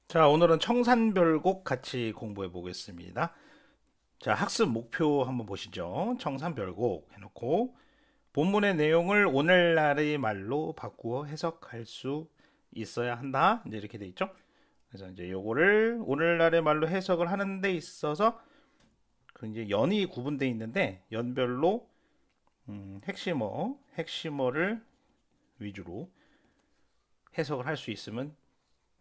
자, 오늘은 청산별곡 같이 공부해 보겠습니다. 자, 학습 목표 한번 보시죠. 청산별곡 해놓고 본문의 내용을 오늘날의 말로 바꾸어 해석할 수 있어야 한다. 이제 이렇게 돼 있죠. 그래서 이제 요거를 오늘날의 말로 해석을 하는 데 있어서 그 이제 연이 구분되어 있는데 연별로 핵심어를 위주로 해석을 할 수 있으면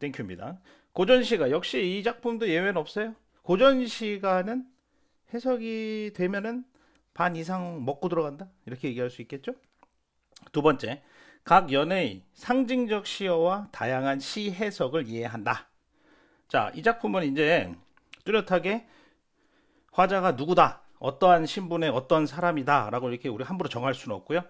땡큐입니다. 고전시가 역시 이 작품도 예외는 없어요. 고전시가는 해석이 되면은 반 이상 먹고 들어간다 이렇게 얘기할 수 있겠죠. 두 번째, 각 연의 상징적 시어와 다양한 시 해석을 이해한다. 자, 이 작품은 이제 뚜렷하게 화자가 누구다, 어떠한 신분의 어떤 사람이다 라고 이렇게 우리 함부로 정할 수는 없고요.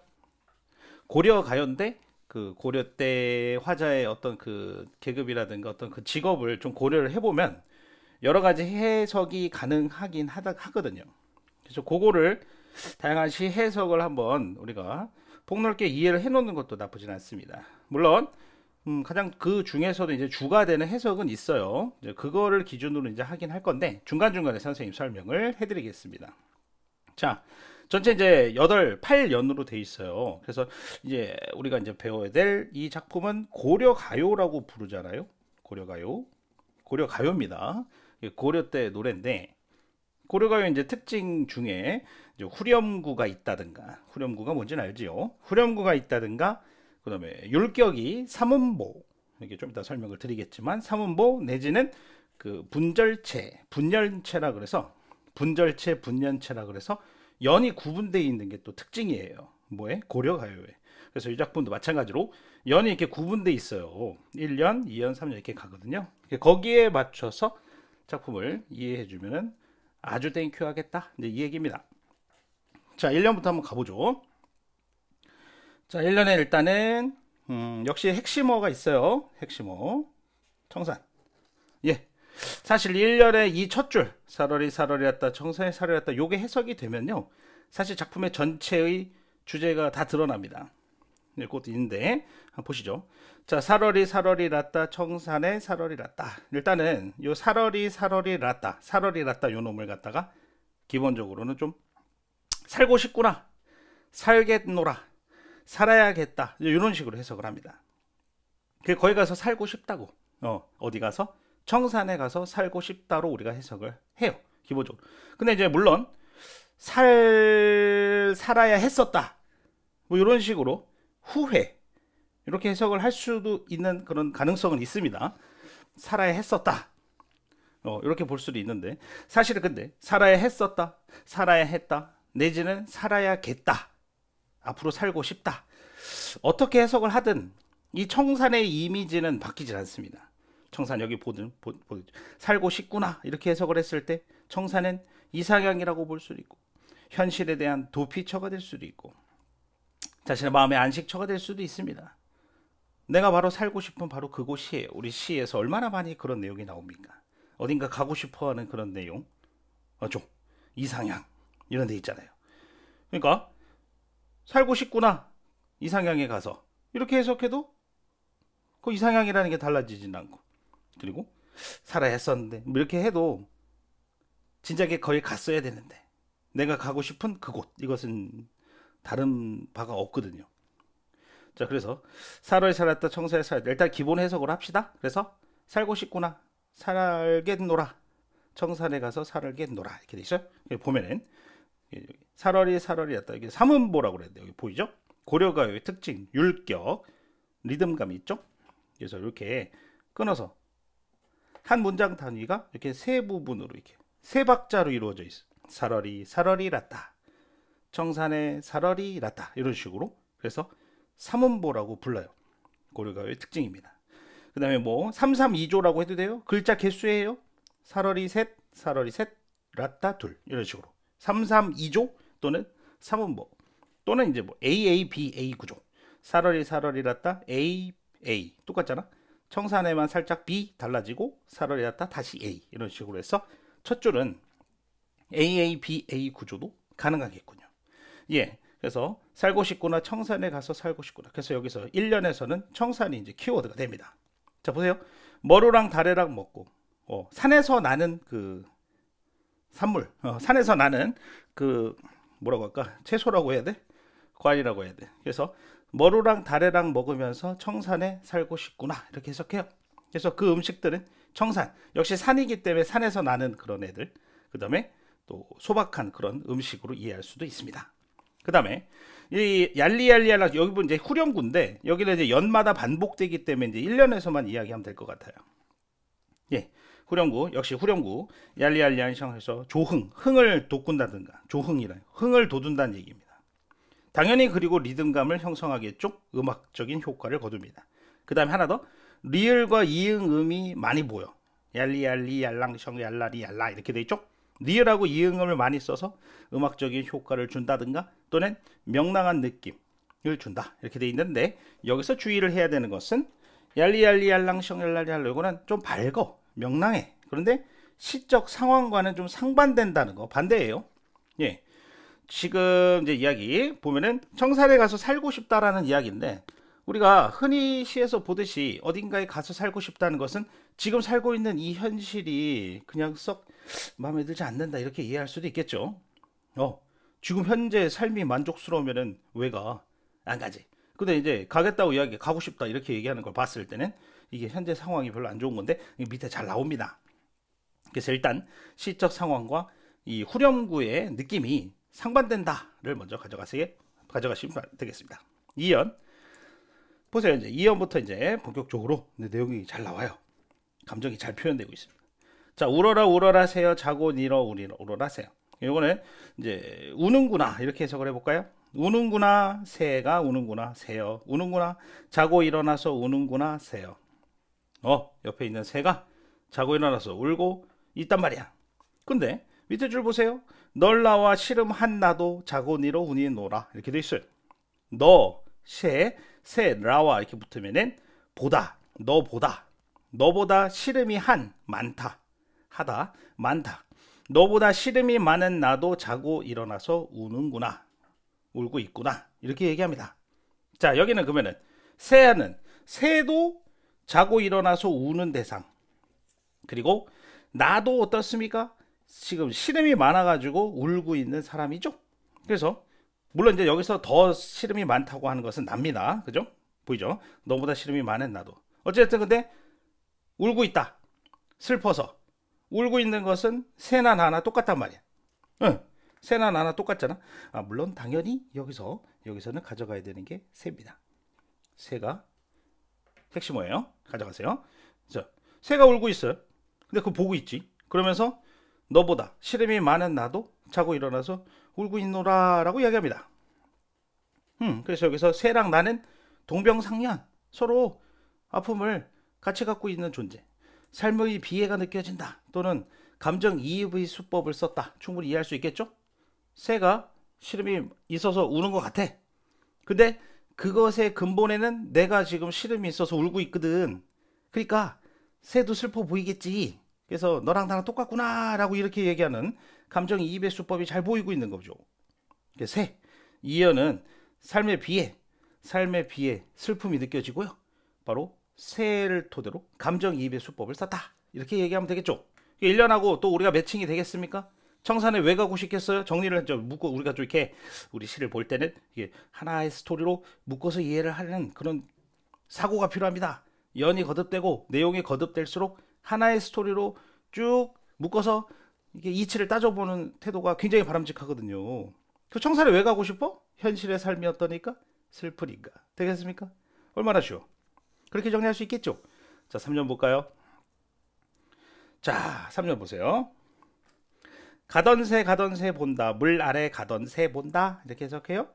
고려 가요인데 그 고려 때 화자의 어떤 그 계급이라든가 어떤 그 직업을 좀 고려를 해보면 여러 가지 해석이 가능하긴 하거든요. 그래서 그거를 다양한 시 해석을 한번 우리가 폭넓게 이해를 해놓는 것도 나쁘진 않습니다. 물론 가장 그 중에서도 이제 주가 되는 해석은 있어요. 이제 그거를 기준으로 이제 하긴 할 건데 중간중간에 선생님 설명을 해드리겠습니다. 자, 전체 이제 8연으로 돼 있어요. 그래서 이제 우리가 이제 배워야 될 이 작품은 고려가요라고 부르잖아요. 고려가요. 고려가요입니다. 고려 때 노래인데 고려가요 이제 특징 중에 이제 후렴구가 있다든가, 후렴구가 뭔지는 알지요. 후렴구가 있다든가, 그다음에 율격이 삼음보, 이게 좀 이따 설명을 드리겠지만 삼음보 내지는 그 분절체, 분연체라 그래서 분절체, 분연체라 그래서 연이 구분되어 있는 게 또 특징이에요. 뭐에? 고려가요에. 그래서 이 작품도 마찬가지로 연이 이렇게 구분되어 있어요. 1년, 2년, 3년 이렇게 가거든요. 거기에 맞춰서 작품을 이해해 주면은 아주 땡큐 하겠다. 이제 이 얘기입니다. 자, 1년부터 한번 가보죠. 자, 1년에 일단은 역시 핵심어가 있어요. 핵심어. 청산. 예. 사실 1년에 이 첫 줄, 사월이 사월이었다, 청산이 사월이었다, 요게 해석이 되면요. 사실 작품의 전체의 주제가 다 드러납니다. 네, 그것도 있는데, 한번 보시죠. 자, 사월이 났다, 청산에 사월이 났다. 일단은, 요 사월이 났다, 요 놈을 갖다가, 기본적으로는 좀, 살고 싶구나, 살겠노라, 살아야겠다, 이런 식으로 해석을 합니다. 거기 가서 살고 싶다고, 어디 가서? 청산에 가서 살고 싶다로 우리가 해석을 해요. 기본적으로. 근데 이제 물론 살아야 했었다. 뭐 이런 식으로 후회 이렇게 해석을 할 수도 있는 그런 가능성은 있습니다. 살아야 했었다. 이렇게 볼 수도 있는데 사실은 근데 살아야 했었다, 살아야 했다, 내지는 살아야겠다, 앞으로 살고 싶다. 어떻게 해석을 하든 이 청산의 이미지는 바뀌질 않습니다. 청산 여기 살고 싶구나 이렇게 해석을 했을 때 청산은 이상향이라고 볼 수도 있고 현실에 대한 도피처가 될 수도 있고 자신의 마음의 안식처가 될 수도 있습니다. 내가 바로 살고 싶은 바로 그곳이에요. 우리 시에서 얼마나 많이 그런 내용이 나옵니까? 어딘가 가고 싶어하는 그런 내용, 좀 이상향 이런 데 있잖아요. 그러니까 살고 싶구나 이상향에 가서 이렇게 해석해도 그 이상향이라는 게 달라지진 않고, 그리고 살아야 했었는데 뭐 이렇게 해도 진작에 거기 갔어야 되는데 내가 가고 싶은 그곳, 이것은 다른 바가 없거든요. 자, 그래서 살아야 살았다, 청사에 살았다, 일단 기본 해석을 합시다. 그래서 살고 싶구나, 살겠노라, 청산에 가서 살겠노라 이렇게 돼 있어요. 여기 보면은 살월이었다, 이게 삼음보라고 그래야 돼요. 여기 보이죠? 고려가요의 특징, 율격, 리듬감이 있죠. 그래서 이렇게 끊어서 한 문장 단위가 이렇게 세 부분으로 이렇게 세 박자로 이루어져 있어. 살월이 났다, 청산에 살월이 났다, 이런 식으로. 그래서 삼음보라고 불러요. 고려가요의 특징입니다. 그 다음에 뭐 332조라고 해도 돼요. 글자 개수예요. 살월이 셋, 났다 둘, 이런 식으로 332조 또는 삼음보 또는 이제 뭐 AABA 구조. 살월이 났다 A 똑같잖아. 청산에만 살짝 B 달라지고 살월이 났다 다시 A, 이런 식으로 해서 첫 줄은 AABA 구조도 가능하겠군요. 예, 그래서 살고 싶구나, 청산에 가서 살고 싶구나. 그래서 여기서 1년에서는 청산이 이제 키워드가 됩니다. 자, 보세요. 머루랑 다래랑 먹고, 산에서 나는 그 산물, 산에서 나는 그 뭐라고 할까? 채소라고 해야 돼? 과일이라고 해야 돼. 그래서 머루랑 다래랑 먹으면서 청산에 살고 싶구나 이렇게 해석해요. 그래서 그 음식들은 청산, 역시 산이기 때문에 산에서 나는 그런 애들, 그 다음에 또 소박한 그런 음식으로 이해할 수도 있습니다. 그 다음에 이 얄리얄리얄라, 여기 보면 이제 후렴구인데 여기는 이제 연마다 반복되기 때문에 이제 1년에서만 이야기하면 될 것 같아요. 예, 후렴구, 역시 후렴구 얄리얄리얄 시작해서 조흥, 흥을 돋군다든가, 조흥이란 흥을 돋운다는 얘기입니다. 당연히 그리고 리듬감을 형성하겠죠. 음악적인 효과를 거둡니다. 그 다음에 하나 더, 리을과 이응음이 많이 보여. 얄리얄리 얄랑성 얄라리 얄라 이렇게 돼 있죠. 리을하고 이응음을 많이 써서 음악적인 효과를 준다든가 또는 명랑한 느낌을 준다 이렇게 돼 있는데, 여기서 주의를 해야 되는 것은 얄리얄리 얄랑성 얄라리 얄라, 이거는 좀 밝어, 명랑해. 그런데 시적 상황과는 좀 상반된다는 거, 반대예요. 예, 지금 이제 이야기 보면은 청산에 가서 살고 싶다라는 이야기인데, 우리가 흔히 시에서 보듯이 어딘가에 가서 살고 싶다는 것은 지금 살고 있는 이 현실이 그냥 썩 마음에 들지 않는다 이렇게 이해할 수도 있겠죠. 지금 현재 삶이 만족스러우면은 왜 가? 안 가지. 근데 이제 가겠다고 이야기, 가고 싶다 이렇게 얘기하는 걸 봤을 때는 이게 현재 상황이 별로 안 좋은 건데, 밑에 잘 나옵니다. 그래서 일단 시적 상황과 이 후렴구의 느낌이 상반된다를 먼저 가져가시면 되겠습니다. 2연 보세요. 이제 2연부터 이제 본격적으로 내용이 잘 나와요. 감정이 잘 표현되고 있습니다. 자, 울어라 울어라 새여 자고 일어 울어라 새여. 이거는 이제 우는구나 이렇게 해석을 해볼까요? 우는구나, 새가 우는구나, 새여 우는구나, 자고 일어나서 우는구나, 새여. 옆에 있는 새가 자고 일어나서 울고 있단 말이야. 근데 밑에 줄 보세요. 널 나와 시름 한 나도 자고 니로 우니 노라 이렇게 돼 있어요. 너, 새 라와 이렇게 붙으면은 보다, 너보다 시름이 한, 많다, 하다, 많다. 너보다 시름이 많은 나도 자고 일어나서 우는구나, 울고 있구나 이렇게 얘기합니다. 자, 여기는 그러면은 새도 자고 일어나서 우는 대상, 그리고 나도 어떻습니까? 지금 시름이 많아가지고 울고 있는 사람이죠. 그래서 물론 이제 여기서 더 시름이 많다고 하는 것은 납니다. 그죠? 보이죠? 너보다 시름이 많은 나도. 어쨌든 근데 울고 있다, 슬퍼서 울고 있는 것은 새나 나나 똑같단 말이야. 응, 새나 나나 똑같잖아. 물론 당연히 여기서는 가져가야 되는 게 새입니다. 새가 핵심어예요. 가져가세요. 자, 새가 울고 있어요. 근데 그거 보고 있지. 그러면서 너보다 시름이 많은 나도 자고 일어나서 울고 있노라 라고 이야기합니다. 그래서 여기서 새랑 나는 동병상련, 서로 아픔을 같이 갖고 있는 존재, 삶의 비애가 느껴진다 또는 감정이입의 수법을 썼다, 충분히 이해할 수 있겠죠? 새가 시름이 있어서 우는 것 같아. 근데 그것의 근본에는 내가 지금 시름이 있어서 울고 있거든. 그러니까 새도 슬퍼 보이겠지. 그래서 너랑 나랑 똑같구나 라고 이렇게 얘기하는 감정이입의 수법이 잘 보이고 있는 거죠. 새, 이어는 삶의 비애, 슬픔이 느껴지고요. 바로 새를 토대로 감정이입의 수법을 썼다 이렇게 얘기하면 되겠죠. 1년하고 또 우리가 매칭이 되겠습니까? 청산에 왜 가고 싶겠어요? 정리를 좀 묶고, 우리가 좀 이렇게 우리 시를 볼 때는 이게 하나의 스토리로 묶어서 이해를 하는 그런 사고가 필요합니다. 연이 거듭되고 내용이 거듭될수록 하나의 스토리로 쭉 묶어서 이게 이치를 따져보는 태도가 굉장히 바람직하거든요. 그 청산에 왜 가고 싶어? 현실의 삶이 어떠니까? 슬프니까. 되겠습니까? 얼마나 쉬워. 그렇게 정리할 수 있겠죠. 자, 3년 볼까요? 자, 3년 보세요. 가던 새 본다, 물 아래 가던 새 본다 이렇게 해석해요.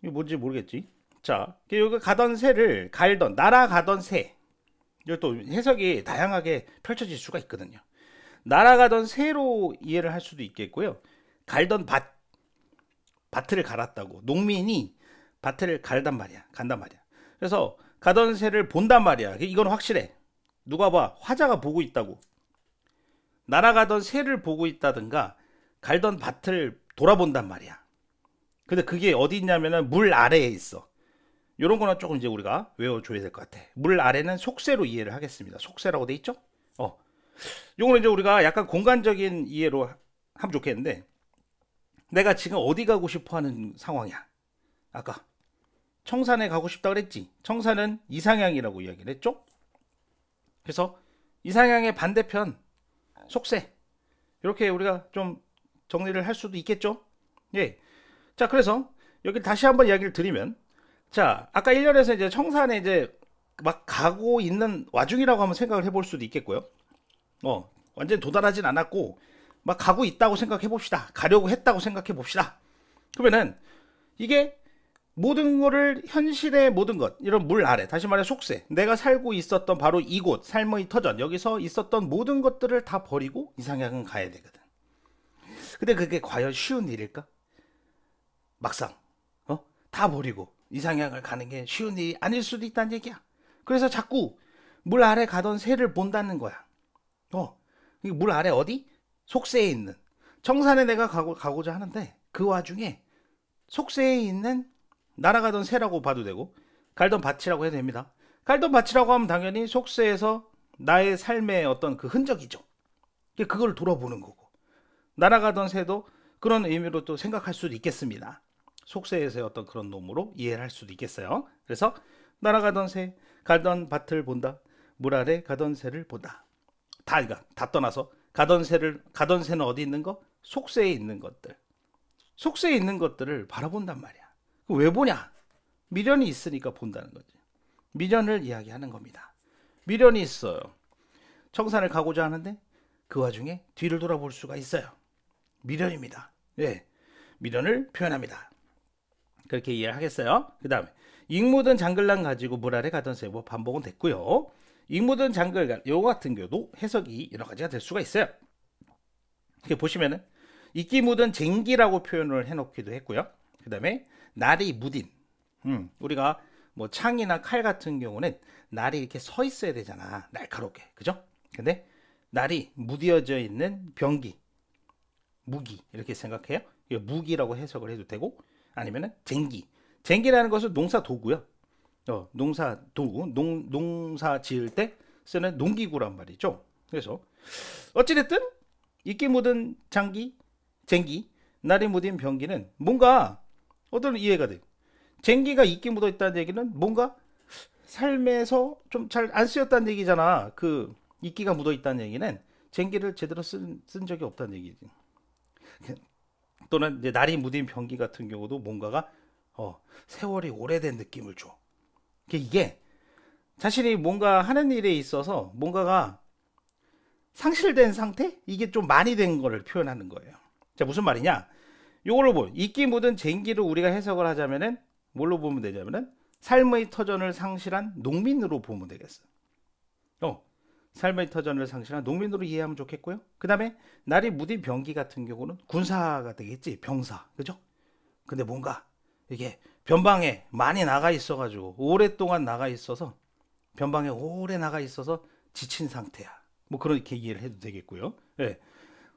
이게 뭔지 모르겠지. 자, 여기 가던 새를 갈던, 날아가던 새, 이거 또 해석이 다양하게 펼쳐질 수가 있거든요. 날아가던 새로 이해를 할 수도 있겠고요. 갈던 밭을 갈았다고, 농민이 밭을 간단 말이야. 그래서 가던 새를 본단 말이야. 이건 확실해. 누가 봐, 화자가 보고 있다고. 날아가던 새를 보고 있다든가 갈던 밭을 돌아본단 말이야. 근데 그게 어디 있냐면은 물 아래에 있어. 요런 거는 조금 이제 우리가 외워줘야 될 것 같아. 물 아래는 속세로 이해를 하겠습니다. 속세라고 돼 있죠? 요거는 이제 우리가 약간 공간적인 이해로 하면 좋겠는데, 내가 지금 어디 가고 싶어 하는 상황이야. 아까 청산에 가고 싶다 그랬지. 청산은 이상향이라고 이야기를 했죠. 그래서 이상향의 반대편 속세, 이렇게 우리가 좀 정리를 할 수도 있겠죠. 예. 자, 그래서 여기 다시 한번 이야기를 드리면, 자, 아까 1년에서 이제 청산에 이제 막 가고 있는 와중이라고 한번 생각을 해볼 수도 있겠고요. 완전히 도달하진 않았고 막 가고 있다고 생각해 봅시다. 가려고 했다고 생각해 봅시다. 그러면은 이게 모든 거를, 현실의 모든 것, 이런 물 아래, 다시 말해 속세, 내가 살고 있었던 바로 이곳, 삶의 터전, 여기서 있었던 모든 것들을 다 버리고 이상향은 가야 되거든. 근데 그게 과연 쉬운 일일까? 막상 다 버리고 이상향을 가는 게 쉬운 일이 아닐 수도 있다는 얘기야. 그래서 자꾸 물 아래 가던 새를 본다는 거야. 물 아래 어디? 속세에 있는, 청산에 내가 가고자 하는데 그 와중에 속세에 있는 날아가던 새라고 봐도 되고 갈던 밭이라고 해도 됩니다. 갈던 밭이라고 하면 당연히 속세에서 나의 삶의 어떤 그 흔적이죠. 그걸 돌아보는 거고, 날아가던 새도 그런 의미로 또 생각할 수도 있겠습니다. 속세에서의 어떤 그런 놈으로 이해를 할 수도 있겠어요. 그래서 날아가던 새, 가던 밭을 본다, 물 아래 가던 새를 본다. 다 떠나서 가던 새는 어디 있는 거? 속세에 있는 것들. 속세에 있는 것들을 바라본단 말이야. 왜 보냐? 미련이 있으니까 본다는 거지. 미련을 이야기하는 겁니다. 미련이 있어요. 청산을 가고자 하는데 그 와중에 뒤를 돌아볼 수가 있어요. 미련입니다. 예, 미련을 표현합니다. 그렇게 이해를 하겠어요. 그 다음에 익 묻은 장글랑 가지고 물 아래 가던 새, 반복은 됐고요. 익 묻은 장글, 요 같은 경우도 해석이 여러 가지가 될 수가 있어요. 이렇게 보시면은 이끼 묻은 쟁기라고 표현을 해놓기도 했고요. 그 다음에 날이 무딘, 우리가 뭐 창이나 칼 같은 경우는 날이 이렇게 서 있어야 되잖아, 날카롭게, 그죠? 근데 날이 무뎌져 있는 병기, 무기, 이렇게 생각해요. 무기라고 해석을 해도 되고, 아니면은 쟁기라는 것은 농사 도구요. 농사 도구, 농사 지을 때 쓰는 농기구란 말이죠. 그래서 어찌됐든 이끼 묻은 쟁기, 날이 무딘 병기는 뭔가 어떤 이해가 돼. 쟁기가 이끼 묻어 있다는 얘기는 뭔가 삶에서 좀 잘 안 쓰였다는 얘기잖아. 그 이끼가 묻어 있다는 얘기는 쟁기를 제대로 쓴 적이 없다는 얘기지. 또는 이제 날이 무딘 병기 같은 경우도 뭔가가 세월이 오래된 느낌을 줘. 이게 자신이 뭔가 하는 일에 있어서 뭔가가 상실된 상태? 이게 좀 많이 된 거를 표현하는 거예요. 자, 무슨 말이냐? 요걸로 보면 이끼 묻은 쟁기를 우리가 해석을 하자면은 뭘로 보면 되냐면은 삶의 터전을 상실한 농민으로 보면 되겠어. 삶의 터전을 상실한 농민으로 이해하면 좋겠고요. 그 다음에 날이 무딘 병기 같은 경우는 군사가 되겠지, 병사, 그죠? 근데 뭔가 이게 변방에 많이 나가 있어가지고 오랫동안 나가 있어서, 변방에 오래 나가 있어서 지친 상태야. 뭐 그렇게 이해를 해도 되겠고요. 네.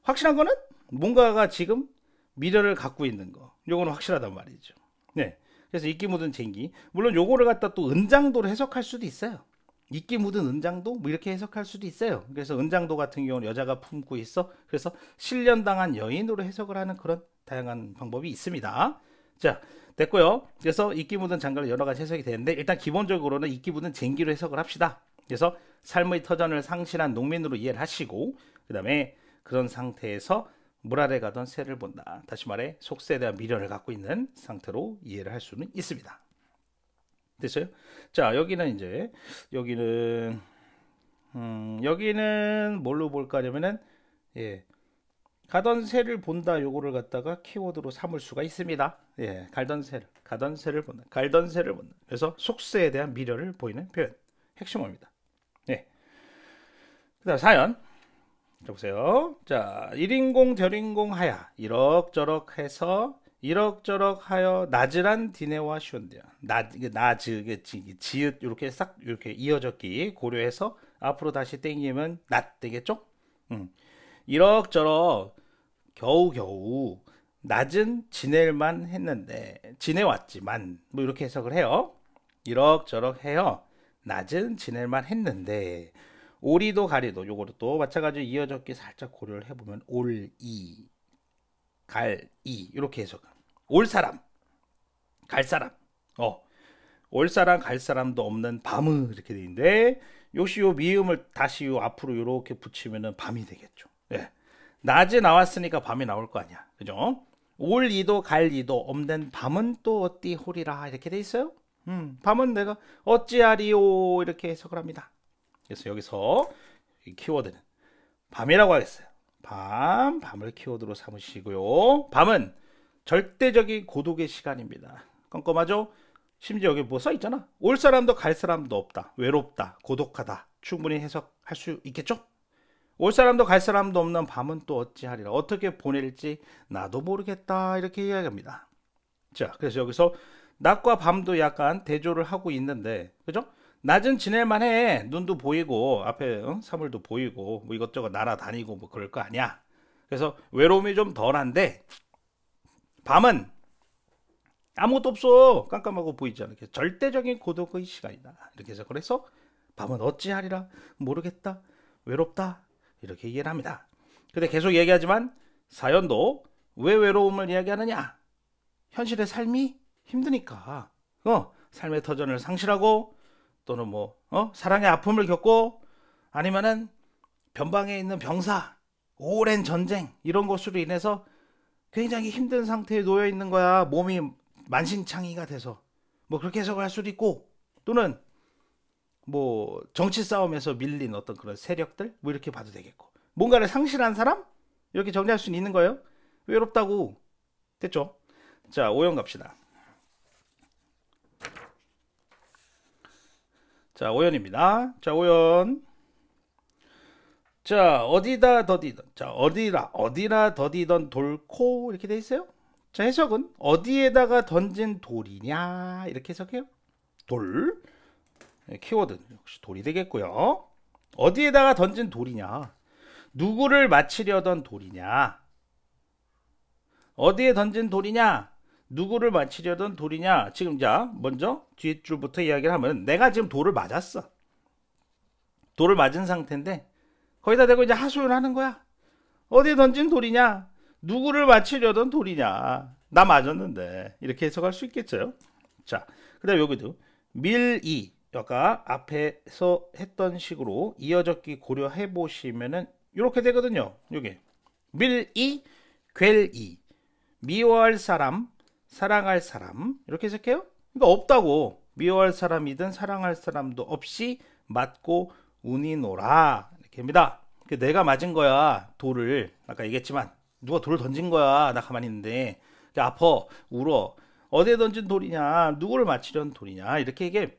확실한 거는 뭔가가 지금 미련을 갖고 있는 거, 요거는 확실하단 말이죠. 네. 그래서 이끼 묻은 쟁기, 물론 요거를 갖다 또 은장도로 해석할 수도 있어요. 이끼 묻은 은장도 뭐 이렇게 해석할 수도 있어요. 그래서 은장도 같은 경우는 여자가 품고 있어, 그래서 실련당한 여인으로 해석을 하는 그런 다양한 방법이 있습니다. 자, 됐고요. 그래서 이끼 묻은 장갑은 여러 가지 해석이 되는데, 일단 기본적으로는 이끼 묻은 쟁기로 해석을 합시다. 그래서 삶의 터전을 상실한 농민으로 이해를 하시고, 그 다음에 그런 상태에서 물 아래 가던 새를 본다. 다시 말해 속세에 대한 미련을 갖고 있는 상태로 이해를 할 수는 있습니다. 됐어요? 자, 여기는 뭘로 볼까 하냐면은, 가던 새를 본다, 요거를 갖다가 키워드로 삼을 수가 있습니다. 가던 새를 본다. 그래서 속세에 대한 미련을 보이는 표현, 핵심어입니다. 그다음 사연. 자, 보세요. 자, 일인공 저인공 하야, 이럭저럭 해서 이럭저럭 하여 나즈란 디네와 쉬운데요. 나즈, 지읒 이렇게 싹 이렇게 이어졌기 고려해서 앞으로 다시 땡기면 낫 되겠죠? 이럭저럭 겨우겨우 낮은 지낼만 했는데 지내왔지만, 뭐 이렇게 해석을 해요. 이럭저럭 해요. 낮은 지낼만 했는데 오리도 가리도 요거를 또 마찬가지로 이어적기 살짝 고려를 해보면 올이 갈이 이렇게 해서 올 사람 갈 사람 올 사람 갈 사람도 없는 밤을 이렇게 돼 있는데 역시 요 미음을 다시 요 앞으로 이렇게 붙이면은 밤이 되겠죠. 예. 낮에 나왔으니까 밤이 나올 거 아니야. 그죠? 올 이도 갈 이도 없는 밤은 또 어디 호리라 이렇게 돼 있어요. 밤은 내가 어찌하리요 이렇게 해석을 합니다. 그래서 여기서 이 키워드는 밤이라고 하겠어요. 밤을 키워드로 삼으시고요. 밤은 절대적인 고독의 시간입니다. 껌껌하죠? 심지어 여기 뭐 써있잖아. 올 사람도 갈 사람도 없다. 외롭다. 고독하다. 충분히 해석할 수 있겠죠? 올 사람도 갈 사람도 없는 밤은 또 어찌하리라. 어떻게 보낼지 나도 모르겠다. 이렇게 이야기합니다. 자, 그래서 여기서 낮과 밤도 약간 대조를 하고 있는데, 그죠? 낮은 지낼만해. 눈도 보이고 앞에 사물도 보이고 뭐 이것저것 날아다니고 뭐 그럴 거 아니야. 그래서 외로움이 좀 덜한데 밤은 아무것도 없어. 깜깜하고 보이지 않게 절대적인 고독의 시간이다. 이렇게 해서 그래서 밤은 어찌하리라. 모르겠다. 외롭다. 이렇게 이해를 합니다. 근데 계속 얘기하지만 사연도 왜 외로움을 이야기하느냐? 현실의 삶이 힘드니까. 삶의 터전을 상실하고 또는 뭐 사랑의 아픔을 겪고 아니면은 변방에 있는 병사, 오랜 전쟁 이런 것으로 인해서 굉장히 힘든 상태에 놓여 있는 거야. 몸이 만신창이가 돼서 뭐 그렇게 해석을 할 수도 있고 또는 뭐 정치 싸움에서 밀린 어떤 그런 세력들 뭐 이렇게 봐도 되겠고 뭔가를 상실한 사람 이렇게 정리할 수는 있는 거예요. 외롭다고 됐죠? 자, 오연 갑시다. 자, 오연입니다. 자, 오연. 자, 어디다 더디던. 자, 어디라 더디던 돌코 이렇게 돼 있어요. 자, 해석은 어디에다가 던진 돌이냐 이렇게 해석해요. 돌. 키워드 역시 돌이 되겠고요. 어디에다가 던진 돌이냐. 누구를 맞히려던 돌이냐. 어디에 던진 돌이냐. 누구를 맞히려던 돌이냐. 지금 자 먼저 뒷줄부터 이야기를 하면 내가 지금 돌을 맞았어. 돌을 맞은 상태인데 거기다 대고 이제 하소연을 하는 거야. 어디에 던진 돌이냐. 누구를 맞히려던 돌이냐. 나 맞았는데 이렇게 해석할 수 있겠죠. 자, 그 다음에 여기도 밀이 아까 앞에서 했던 식으로 이어적기 고려해 보시면은 이렇게 되거든요. 여기 밀이 괸이 미워할 사람 사랑할 사람 이렇게 해석해요. 그러니까 없다고. 미워할 사람이든 사랑할 사람도 없이 맞고 운이노라 이렇게 합니다. 내가 맞은 거야. 돌을 아까 얘기했지만 누가 돌을 던진 거야. 나 가만히 있는데 아파 울어. 어디에 던진 돌이냐. 누구를 맞히려는 돌이냐. 이렇게 얘기해.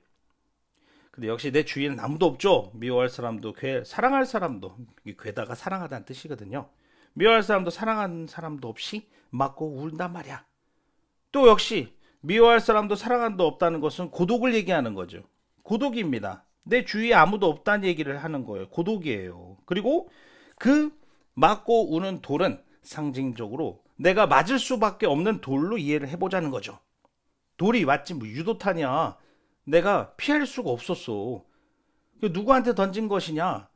근데 역시 내 주위에는 아무도 없죠. 미워할 사람도 사랑할 사람도 괴다가 사랑하다는 뜻이거든요. 미워할 사람도 사랑하는 사람도 없이 맞고 울단 말이야. 또 역시 미워할 사람도 사랑한도 없다는 것은 고독을 얘기하는 거죠. 고독입니다. 내 주위에 아무도 없다는 얘기를 하는 거예요. 고독이에요. 그리고 그 맞고 우는 돌은 상징적으로 내가 맞을 수밖에 없는 돌로 이해를 해보자는 거죠. 돌이 맞지 뭐 유도탄이야. 내가 피할 수가 없었어. 누구한테 던진 것이냐?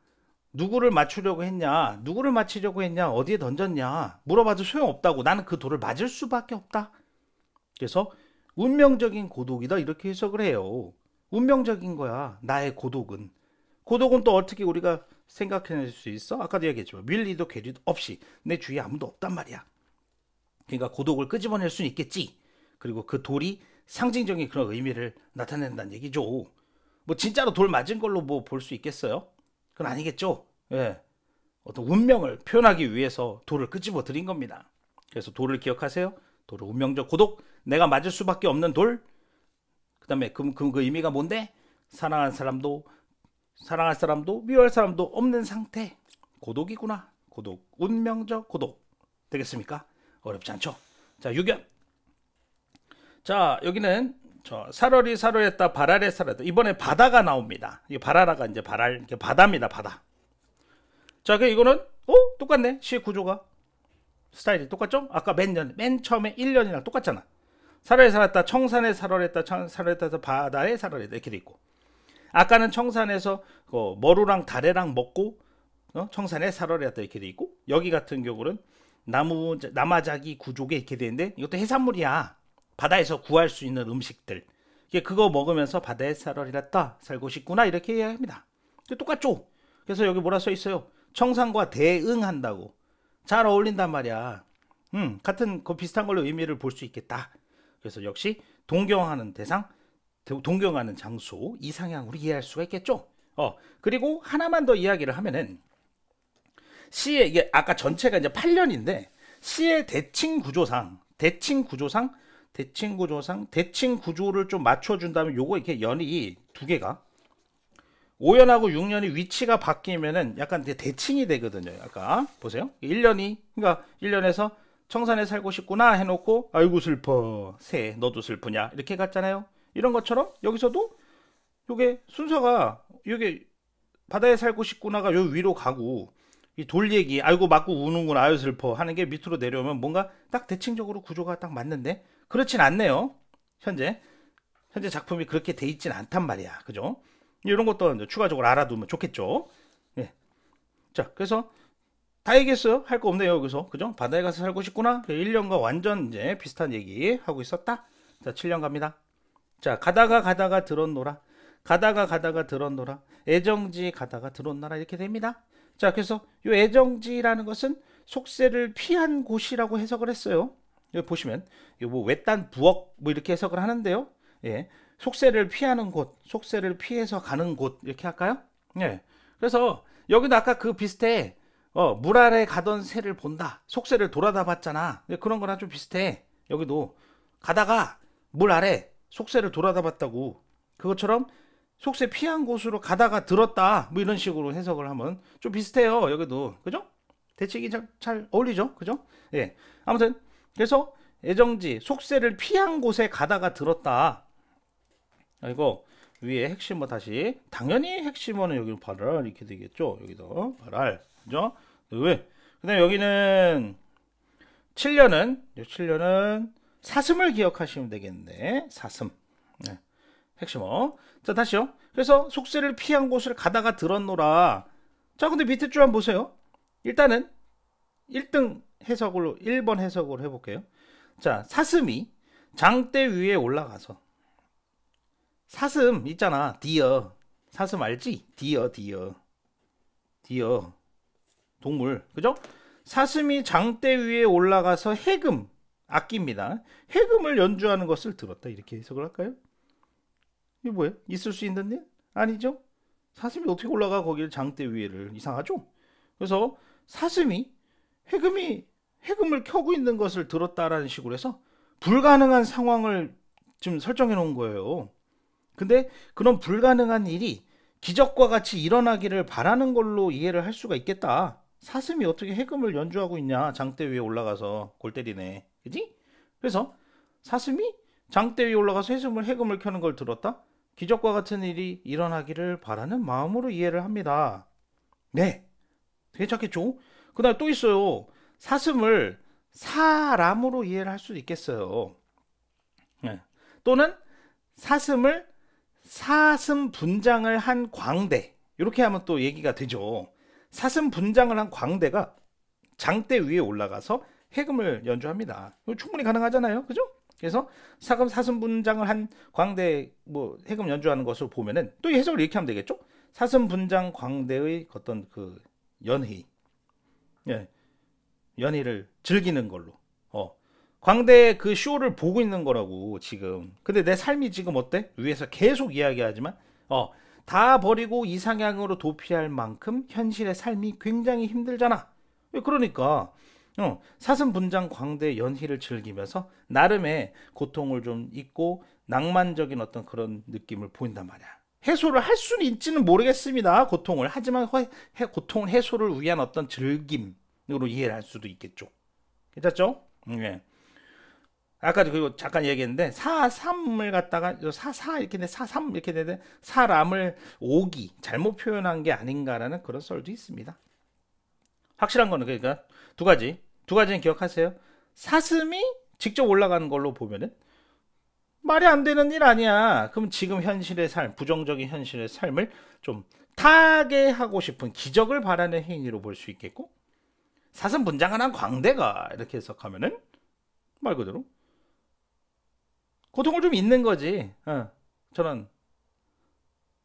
누구를 맞추려고 했냐? 누구를 맞히려고 했냐? 어디에 던졌냐? 물어봐도 소용없다고. 나는 그 돌을 맞을 수밖에 없다. 그래서 운명적인 고독이다 이렇게 해석을 해요. 운명적인 거야. 나의 고독은. 고독은 또 어떻게 우리가 생각해낼 수 있어? 아까도 얘기했지만 밀리도 괴리도 없이 내 주위에 아무도 없단 말이야. 그러니까 고독을 끄집어낼 수는 있겠지. 그리고 그 돌이 상징적인 그런 의미를 나타낸다는 얘기죠. 뭐 진짜로 돌 맞은 걸로 뭐 볼 수 있겠어요? 그건 아니겠죠. 예. 어떤 운명을 표현하기 위해서 돌을 끄집어 드린 겁니다. 그래서 돌을 기억하세요. 돌은 운명적 고독. 내가 맞을 수밖에 없는 돌. 그 다음에 그 의미가 뭔데? 사랑할 사람도 미워할 사람도 없는 상태. 고독이구나. 고독. 운명적 고독. 되겠습니까? 어렵지 않죠? 자, 6연. 자, 여기는 살얼이 살얼했다 발알에 살았다. 이번에 바다가 나옵니다. 이 발알아가 이제 바다입니다. 바다. 자, 이거는 똑같네. 시 구조가 스타일이 똑같죠? 아까 맨 처음에 1년이랑 똑같잖아. 살얼에 살았다, 청산에 살얼했다, 살얼했다, 바다에 살얼했다 이렇게 돼 있고, 아까는 청산에서 머루랑 다래랑 먹고 청산에 살얼했다 이렇게 돼 있고, 여기 같은 경우는 나마자기 구조개 이렇게 되는데 이것도 해산물이야. 바다에서 구할 수 있는 음식들. 그거 먹으면서 바다에 살얼이랬다, 살고 싶구나 이렇게 이야기합니다. 똑같죠? 그래서 여기 뭐라 써 있어요? 청산과 대응한다고. 잘 어울린단 말이야. 같은 비슷한 걸로 의미를 볼 수 있겠다. 그래서 역시 동경하는 대상, 동경하는 장소, 이상향으로 이해할 수가 있겠죠. 그리고 하나만 더 이야기를 하면은, 시의, 이게 아까 전체가 이제 8년인데 시의 대칭 구조상 대칭 구조를 좀 맞춰준다면, 요거 이렇게 연이 두 개가 5년하고 6년이 위치가 바뀌면은 약간 대칭이 되거든요. 아까 보세요. 1년이, 그러니까 1년에서 청산에 살고 싶구나 해놓고 아이고 슬퍼, 새 너도 슬프냐 이렇게 갔잖아요. 이런 것처럼 여기서도 요게 순서가, 요게 바다에 살고 싶구나가 요 위로 가고, 이 돌 얘기 아이고 맞고 우는구나 아유 슬퍼 하는 게 밑으로 내려오면 뭔가 딱 대칭적으로 구조가 딱 맞는데, 그렇진 않네요. 현재 작품이 그렇게 돼 있진 않단 말이야. 그죠? 이런 것도 추가적으로 알아두면 좋겠죠. 예. 자, 그래서 다 얘기했어요. 할 거 없네요, 여기서. 그죠? 바다에 가서 살고 싶구나. 1년과 완전 이제 비슷한 얘기 하고 있었다. 자, 7년 갑니다. 자, 가다가 들었노라. 가다가 들었노라. 애정지 가다가 들었노라 이렇게 됩니다. 자, 그래서 이 애정지라는 것은 속세를 피한 곳이라고 해석을 했어요. 여기 보시면 뭐 외딴 부엌 뭐 이렇게 해석을 하는데요. 예. 속세를 피하는 곳, 속세를 피해서 가는 곳 이렇게 할까요? 예. 그래서 여기도 아까 그 비슷해. 물 아래 가던 새를 본다. 속세를 돌아다 봤잖아. 그런 거랑 좀 비슷해. 여기도 가다가 물 아래 속세를 돌아다 봤다고. 그것처럼 속세 피한 곳으로 가다가 들었다. 뭐 이런 식으로 해석을 하면 좀 비슷해요. 여기도. 그죠? 대칭이 잘 어울리죠? 그죠? 예. 아무튼 그래서 애정지, 속세를 피한 곳에 가다가 들었다. 이거 위에 핵심어 다시, 당연히 핵심어는 여기 발알 이렇게 되겠죠. 여기도 발알. 그죠? 왜? 그다음에 여기는 7년은 사슴을 기억하시면 되겠네. 사슴. 네. 핵심어. 자, 다시요. 그래서 속세를 피한 곳을 가다가 들었노라. 자, 근데 밑에 줄 한번 보세요. 일단은 1등 해석으로 1번 해석으로 해볼게요. 자, 사슴이 장대 위에 올라가서, 사슴 있잖아, 디어. 사슴 알지? 디어 동물. 그죠? 사슴이 장대 위에 올라가서 해금, 악기입니다. 해금을 연주하는 것을 들었다. 이렇게 해석을 할까요? 이게 뭐예요? 있을 수 있는 일? 아니죠? 사슴이 어떻게 올라가 거기를 장대 위에를. 이상하죠? 그래서 사슴이 해금을 켜고 있는 것을 들었다라는 식으로 해서 불가능한 상황을 지금 설정해 놓은 거예요. 근데 그런 불가능한 일이 기적과 같이 일어나기를 바라는 걸로 이해를 할 수가 있겠다. 사슴이 어떻게 해금을 연주하고 있냐, 장대 위에 올라가서. 골 때리네. 그지? 그래서 사슴이 장대 위에 올라가서 해금을 켜는 걸 들었다. 기적과 같은 일이 일어나기를 바라는 마음으로 이해를 합니다. 네, 괜찮겠죠? 그 다음에 또 있어요. 사슴을 사람으로 이해를 할 수도 있겠어요. 네. 또는 사슴을 사슴 분장을 한 광대, 이렇게 하면 또 얘기가 되죠. 사슴 분장을 한 광대가 장대 위에 올라가서 해금을 연주합니다. 충분히 가능하잖아요. 그죠? 그래서 사슴 분장을 한 광대, 뭐 해금 연주하는 것을 보면은 또 해석을 이렇게 하면 되겠죠. 사슴 분장 광대의 어떤 그 연희, 예, 연희를 즐기는 걸로. 광대의 그 쇼를 보고 있는 거라고 지금. 근데 내 삶이 지금 어때? 위에서 계속 이야기하지만 다 버리고 이상향으로 도피할 만큼 현실의 삶이 굉장히 힘들잖아. 그러니까 사슴 분장 광대 연희를 즐기면서 나름의 고통을 좀 잊고 낭만적인 어떤 그런 느낌을 보인단 말이야. 해소를 할 수는 있지는 모르겠습니다. 고통을. 하지만 고통 해소를 위한 어떤 즐김으로 이해를 할 수도 있겠죠. 괜찮죠? 네. 아까 그리고 잠깐 얘기했는데 사삼을 갖다가 사사 이렇게 돼, 사삼 이렇게 되는데 사람을 오기 잘못 표현한 게 아닌가라는 그런 썰도 있습니다. 확실한 거는 그러니까 두 가지는 기억하세요. 사슴이 직접 올라가는 걸로 보면은 말이 안 되는 일 아니야. 그럼 지금 현실의 삶, 부정적인 현실의 삶을 좀 타개하고 싶은 기적을 바라는 행위로 볼 수 있겠고, 사슴분장한 광대가 이렇게 해석하면은 말 그대로 고통을 좀 잊는 거지. 저는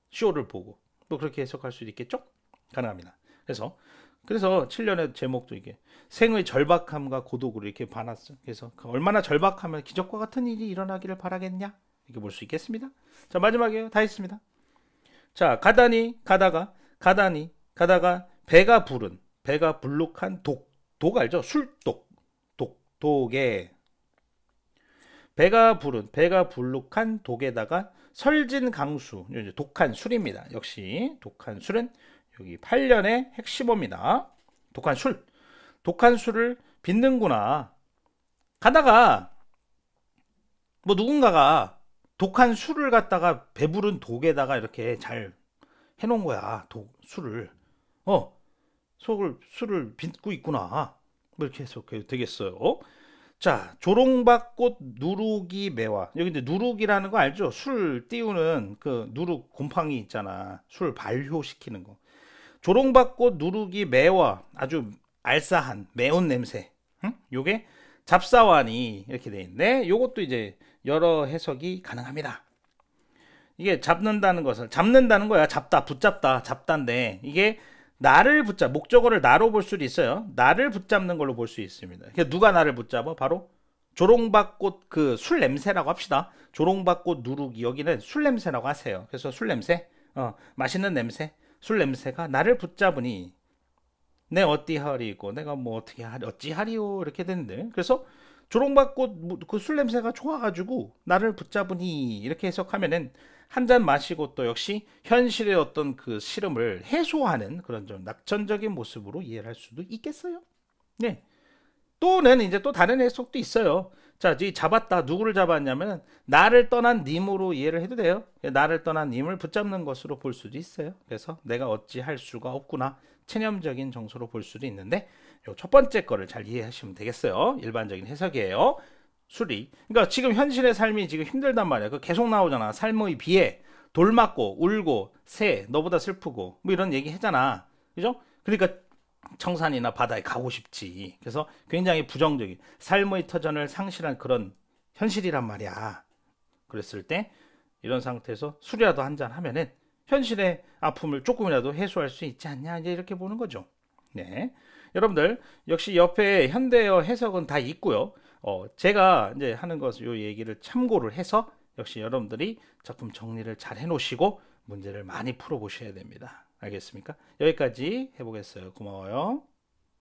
쇼를 보고 또 그렇게 해석할 수도 있겠죠? 가능합니다. 그래서 7년의 제목도 이게 생의 절박함과 고독으로 이렇게 봐놨어. 그래서 얼마나 절박하면 기적과 같은 일이 일어나기를 바라겠냐? 이렇게 볼 수 있겠습니다. 자, 마지막이에요. 다 했습니다. 자, 가다가 배가 불룩한 독 알죠? 독에 배가 불룩한 독에다가 설진 강수, 독한 술입니다. 역시 독한 술은 여기 8년의 핵심어입니다. 독한 술을 빚는구나. 가다가 뭐 누군가가 독한 술을 갖다가 배부른 독에다가 이렇게 잘 해놓은 거야. 술을 술을 빚고 있구나. 뭐 이렇게 해석해도 되겠어요. 자, 조롱박꽃 누룩이 매화. 여기 근데 누룩이라는 거 알죠? 술 띄우는 그 누룩 곰팡이 있잖아. 술 발효시키는 거. 조롱박꽃 누룩이 매화. 아주 알싸한 매운 냄새. 요게 잡사와니 이렇게 돼 있네. 요것도 이제 여러 해석이 가능합니다. 이게 잡는다는 거야. 붙잡다, 잡다인데 이게 목적어를 나로 볼 수도 있어요. 나를 붙잡는 걸로 볼 수 있습니다. 그러니까 누가 나를 붙잡아? 바로 조롱박꽃 그 술 냄새라고 합시다. 조롱박꽃 누룩이 여기는 술 냄새라고 하세요. 그래서 술 냄새, 맛있는 냄새, 술 냄새가 나를 붙잡으니 내 어찌하리고 내가 뭐 어찌하리요 이렇게 되는데, 그래서 조롱박꽃 그 술 냄새가 좋아가지고 나를 붙잡으니 이렇게 해석하면은 한 잔 마시고 또 역시 현실의 어떤 그 시름을 해소하는 그런 좀 낙천적인 모습으로 이해를 할 수도 있겠어요. 네. 또는 이제 또 다른 해석도 있어요. 자, 이 잡았다. 누구를 잡았냐면 나를 떠난 님으로 이해를 해도 돼요. 나를 떠난 님을 붙잡는 것으로 볼 수도 있어요. 그래서 내가 어찌할 수가 없구나. 체념적인 정서로 볼 수도 있는데 요 첫 번째 거를 잘 이해하시면 되겠어요. 일반적인 해석이에요. 그러니까 지금 현실의 삶이 지금 힘들단 말이야. 그 계속 나오잖아. 삶의 비애, 돌 맞고 울고 새 너보다 슬프고 뭐 이런 얘기 하잖아. 그죠? 그러니까 청산이나 바다에 가고 싶지. 그래서 굉장히 부정적인 삶의 터전을 상실한 그런 현실이란 말이야. 그랬을 때 이런 상태에서 술이라도 한잔 하면은 현실의 아픔을 조금이라도 해소할 수 있지 않냐, 이제 이렇게 보는 거죠. 네, 여러분들 역시 옆에 현대어 해석은 다 있고요. 제가 이제 하는 것을 요 얘기를 참고를 해서 역시 여러분들이 작품 정리를 잘 해놓으시고 문제를 많이 풀어보셔야 됩니다. 알겠습니까? 여기까지 해보겠어요. 고마워요.